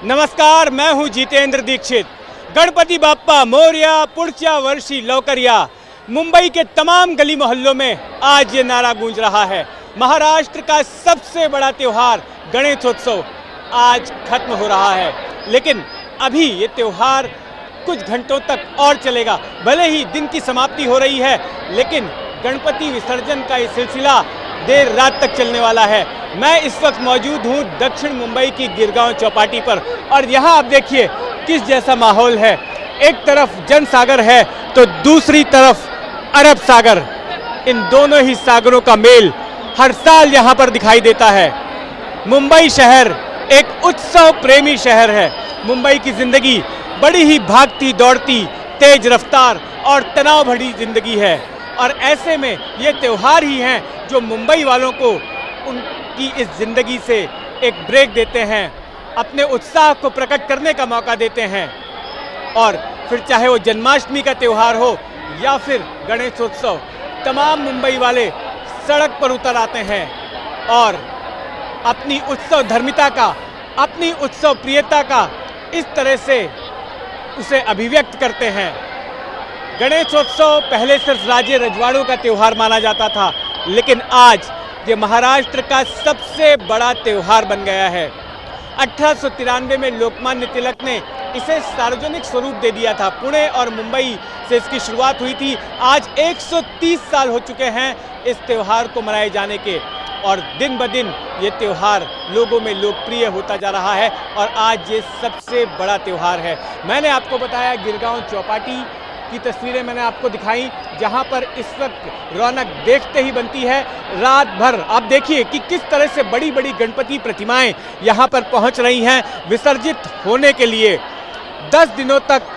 नमस्कार, मैं हूं जितेंद्र दीक्षित। गणपति बाप्पा मोरया, पुढच्या वर्षी लवकर या। मुंबई के तमाम गली मोहल्लों में आज ये नारा गूंज रहा है। महाराष्ट्र का सबसे बड़ा त्योहार गणेशोत्सव आज खत्म हो रहा है, लेकिन अभी ये त्योहार कुछ घंटों तक और चलेगा। भले ही दिन की समाप्ति हो रही है, लेकिन गणपति विसर्जन का ये सिलसिला देर रात तक चलने वाला है। मैं इस वक्त मौजूद हूँ दक्षिण मुंबई की गिरगांव चौपाटी पर, और यहाँ आप देखिए किस जैसा माहौल है। एक तरफ जन सागर है तो दूसरी तरफ अरब सागर। इन दोनों ही सागरों का मेल हर साल यहाँ पर दिखाई देता है। मुंबई शहर एक उत्सव प्रेमी शहर है। मुंबई की जिंदगी बड़ी ही भागती दौड़ती, तेज रफ्तार और तनाव भरी जिंदगी है, और ऐसे में ये त्योहार ही हैं जो मुंबई वालों को उनकी इस जिंदगी से एक ब्रेक देते हैं, अपने उत्साह को प्रकट करने का मौका देते हैं। और फिर चाहे वो जन्माष्टमी का त्यौहार हो या फिर गणेशोत्सव, तमाम मुंबई वाले सड़क पर उतर आते हैं और अपनी उत्सव धर्मिता का, अपनी उत्सव प्रियता का इस तरह से उसे अभिव्यक्त करते हैं। गणेशोत्सव पहले सिर्फ राज्य रजवाड़ों का त्यौहार माना जाता था, लेकिन आज ये महाराष्ट्र का सबसे बड़ा त्यौहार बन गया है। 1893 में लोकमान्य तिलक ने इसे सार्वजनिक स्वरूप दे दिया था। पुणे और मुंबई से इसकी शुरुआत हुई थी। आज 130 साल हो चुके हैं इस त्यौहार को मनाए जाने के, और दिन ब दिन ये त्यौहार लोगों में लोकप्रिय होता जा रहा है, और आज ये सबसे बड़ा त्यौहार है। मैंने आपको बताया गिरगांव चौपाटी की तस्वीरें मैंने आपको दिखाई, जहां पर इस वक्त रौनक देखते ही बनती है। रात भर आप देखिए कि किस तरह से बड़ी बड़ी गणपति प्रतिमाएं यहां पर पहुंच रही हैं विसर्जित होने के लिए। 10 दिनों तक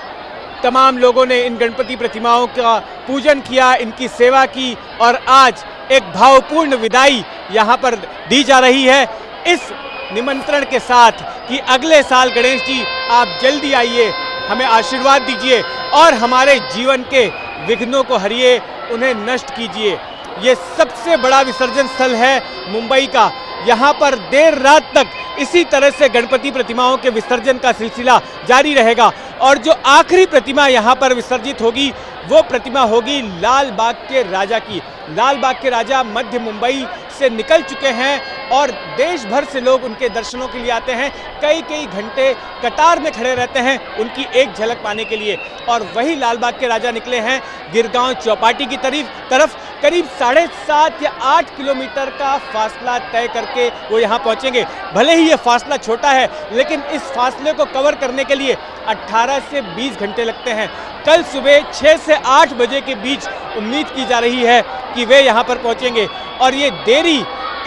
तमाम लोगों ने इन गणपति प्रतिमाओं का पूजन किया, इनकी सेवा की, और आज एक भावपूर्ण विदाई यहां पर दी जा रही है इस निमंत्रण के साथ कि अगले साल गणेश जी आप जल्दी आइए, हमें आशीर्वाद दीजिए और हमारे जीवन के विघ्नों को हरिए, उन्हें नष्ट कीजिए। ये सबसे बड़ा विसर्जन स्थल है मुंबई का। यहाँ पर देर रात तक इसी तरह से गणपति प्रतिमाओं के विसर्जन का सिलसिला जारी रहेगा, और जो आखिरी प्रतिमा यहाँ पर विसर्जित होगी वो प्रतिमा होगी लाल बाग के राजा की। लाल बाग के राजा मध्य मुंबई से निकल चुके हैं और देश भर से लोग उनके दर्शनों के लिए आते हैं। कई कई घंटे कतार में खड़े रहते हैं उनकी एक झलक पाने के लिए, और वही लाल बाग के राजा निकले हैं गिरगांव चौपाटी की तरफ। करीब 7.5 या 8 किलोमीटर का फासला तय करके वो यहाँ पहुँचेंगे। भले ही ये फासला छोटा है, लेकिन इस फासले को कवर करने के लिए 18 से 20 घंटे लगते हैं। कल सुबह 6 से 8 बजे के बीच उम्मीद की जा रही है कि वे यहाँ पर पहुँचेंगे, और ये देरी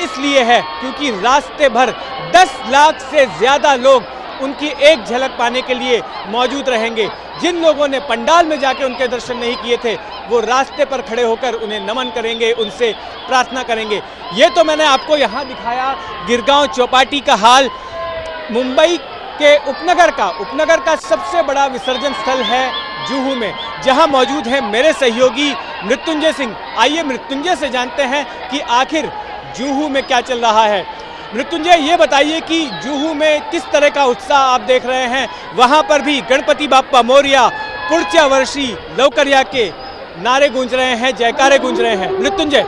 इसलिए है क्योंकि रास्ते भर 10 लाख से ज़्यादा लोग उनकी एक झलक पाने के लिए मौजूद रहेंगे। जिन लोगों ने पंडाल में जाके उनके दर्शन नहीं किए थे, वो रास्ते पर खड़े होकर उन्हें नमन करेंगे, उनसे प्रार्थना करेंगे। ये तो मैंने आपको यहाँ दिखाया गिरगांव चौपाटी का हाल। मुंबई के उपनगर का सबसे बड़ा विसर्जन स्थल है जुहू में, जहाँ मौजूद हैं मेरे सहयोगी मृत्युंजय सिंह। आइए मृत्युंजय से जानते हैं कि आखिर जुहू में क्या चल रहा है। मृत्युंजय, ये बताइए कि जुहू में किस तरह का उत्साह आप देख रहे हैं। वहां पर भी गणपति बाप्पा मोरया, पुढच्या वर्षी लवकर या के नारे गूंज रहे हैं, जयकारे गूंज रहे हैं। मृत्युंजय,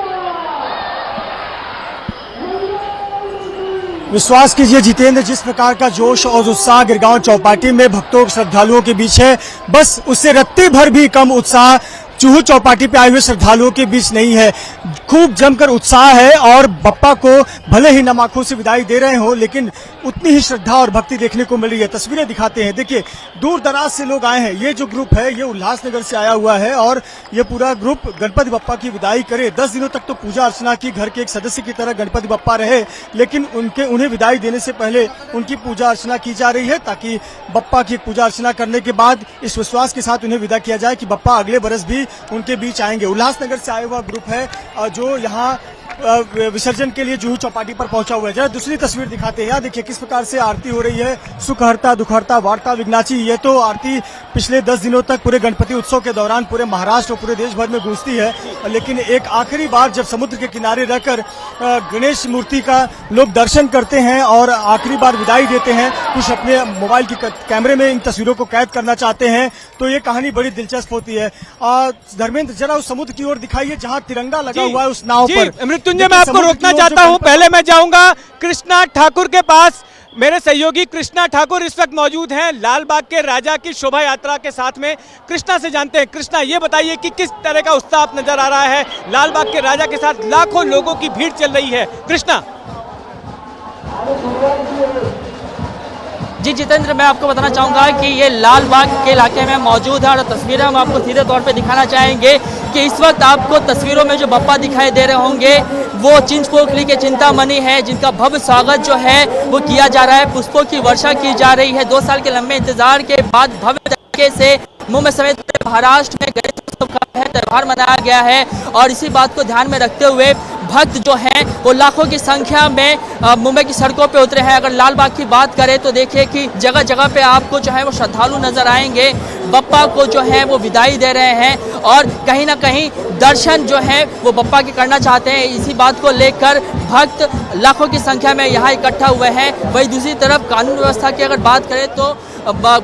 विश्वास कीजिए जितेंद्र, जिस प्रकार का जोश और उत्साह गिरगांव चौपाटी में भक्तों श्रद्धालुओं के बीच है, बस उससे रत्ती भर भी कम उत्साह जुहू चौपाटी पे आए हुए श्रद्धालुओं के बीच नहीं है। खूब जमकर उत्साह है, और बप्पा को भले ही नम आंखों से विदाई दे रहे हो, लेकिन उतनी ही श्रद्धा और भक्ति देखने को मिल रही है। तस्वीरें दिखाते हैं, देखिए दूर दराज से लोग आए हैं। ये जो ग्रुप है ये उल्लासनगर से आया हुआ है, और ये पूरा ग्रुप गणपति बप्पा की विदाई करे। 10 दिनों तक तो पूजा अर्चना की, घर के एक सदस्य की तरह गणपति बप्पा रहे, लेकिन उन्हें विदाई देने से पहले उनकी पूजा अर्चना की जा रही है, ताकि बप्पा की पूजा अर्चना करने के बाद इस विश्वास के साथ उन्हें विदा किया जाए कि बप्पा अगले बरस भी उनके बीच आएंगे। उल्लासनगर से आया हुआ ग्रुप है जो यहाँ विसर्जन के लिए जुहू चौपाटी पर पहुंचा हुआ है। जरा दूसरी तस्वीर दिखाते हैं। यहाँ देखिए किस प्रकार से आरती हो रही है। सुखहर्ता दुखहर्ता वार्ता विघ्नाची, ये तो आरती पिछले 10 दिनों तक पूरे गणपति उत्सव के दौरान पूरे महाराष्ट्र और पूरे देश भर में गूंजती है। लेकिन एक आखिरी बार जब समुद्र के किनारे रहकर गणेश मूर्ति का लोग दर्शन करते हैं और आखिरी बार विदाई देते हैं, कुछ अपने मोबाइल की कैमरे में इन तस्वीरों को कैद करना चाहते हैं, तो ये कहानी बड़ी दिलचस्प होती है। धर्मेंद्र, जरा उस समुद्र की ओर दिखाइए जहां तिरंगा लगा हुआ है उस नाव पर। मृत्युंजय, मैं आपको रोकना चाहता हूं, पहले मैं जाऊंगा कृष्णा ठाकुर के पास। मेरे सहयोगी कृष्णा ठाकुर इस वक्त मौजूद हैं लाल बाग के राजा की शोभा यात्रा के साथ में। कृष्णा से जानते हैं। कृष्णा, ये बताइए कि किस तरह का उत्साह नजर आ रहा है। लाल बाग के राजा के साथ लाखों लोगों की भीड़ चल रही है। कृष्णा जी जितेंद्र, मैं आपको बताना चाहूँगा कि ये लाल बाग के इलाके में मौजूद है और तस्वीरें हम आपको सीधे तौर पे दिखाना चाहेंगे कि इस वक्त आपको तस्वीरों में जो बप्पा दिखाई दे रहे होंगे वो चिंचपोकली के चिंतामणि है, जिनका भव्य स्वागत जो है वो किया जा रहा है। पुष्पों की वर्षा की जा रही है। 2 साल के लंबे इंतजार के बाद भव्य तरीके से मुंबई समेत महाराष्ट्र में गणेश उत्सव का त्यौहार मनाया गया है। और इसी बात को ध्यान में रखते हुए भक्त जो हैं वो लाखों की संख्या में मुंबई की सड़कों पे उतरे हैं। अगर लाल बाग की बात करें तो देखिए कि जगह जगह पे आपको जो है वो श्रद्धालु नजर आएंगे, बप्पा को जो है वो विदाई दे रहे हैं और कहीं ना कहीं दर्शन जो है वो बप्पा के करना चाहते हैं। इसी बात को लेकर भक्त लाखों की संख्या में यहाँ इकट्ठा हुए हैं। वहीं दूसरी तरफ कानून व्यवस्था की अगर बात करें तो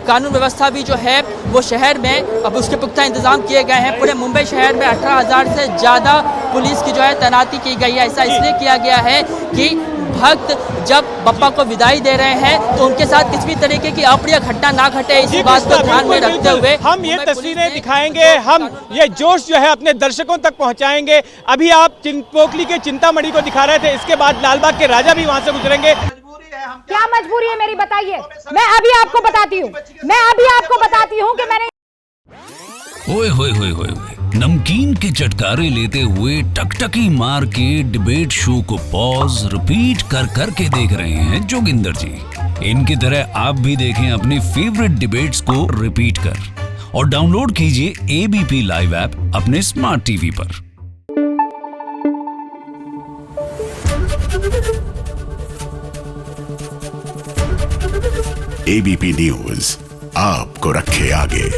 कानून व्यवस्था भी जो है वो शहर में अब उसके पुख्ता इंतजाम किए गए हैं। पूरे मुंबई शहर में 18,000 से ज़्यादा पुलिस की जो है तैनाती की गई है। ऐसा इसलिए किया गया है कि भक्त जब बप्पा को विदाई दे रहे हैं तो उनके साथ किसी भी तरीके की अप्रिय घटना ना घटे, इसी बात को ध्यान में रखते हुए हम ये तस्वीरें दिखाएंगे, हम ये जोश जो है अपने दर्शकों तक पहुंचाएंगे। अभी आप चिंचपोकली के चिंतामणि को दिखा रहे थे, इसके बाद लालबाग के राजा भी वहां से गुजरेंगे। क्या मजबूरी है मेरी, बताइए। मैं अभी आपको बताती हूँ कि मैंने ओए होए होए होए, नमकीन के चटकारे लेते हुए टकटकी मार के डिबेट शो को पॉज रिपीट कर कर के देख रहे हैं जोगिंदर जी। इनकी तरह आप भी देखें अपनी फेवरेट डिबेट्स को रिपीट कर और डाउनलोड कीजिए एबीपी लाइव ऐप अपने स्मार्ट टीवी पर। एबीपी न्यूज आपको रखे आगे।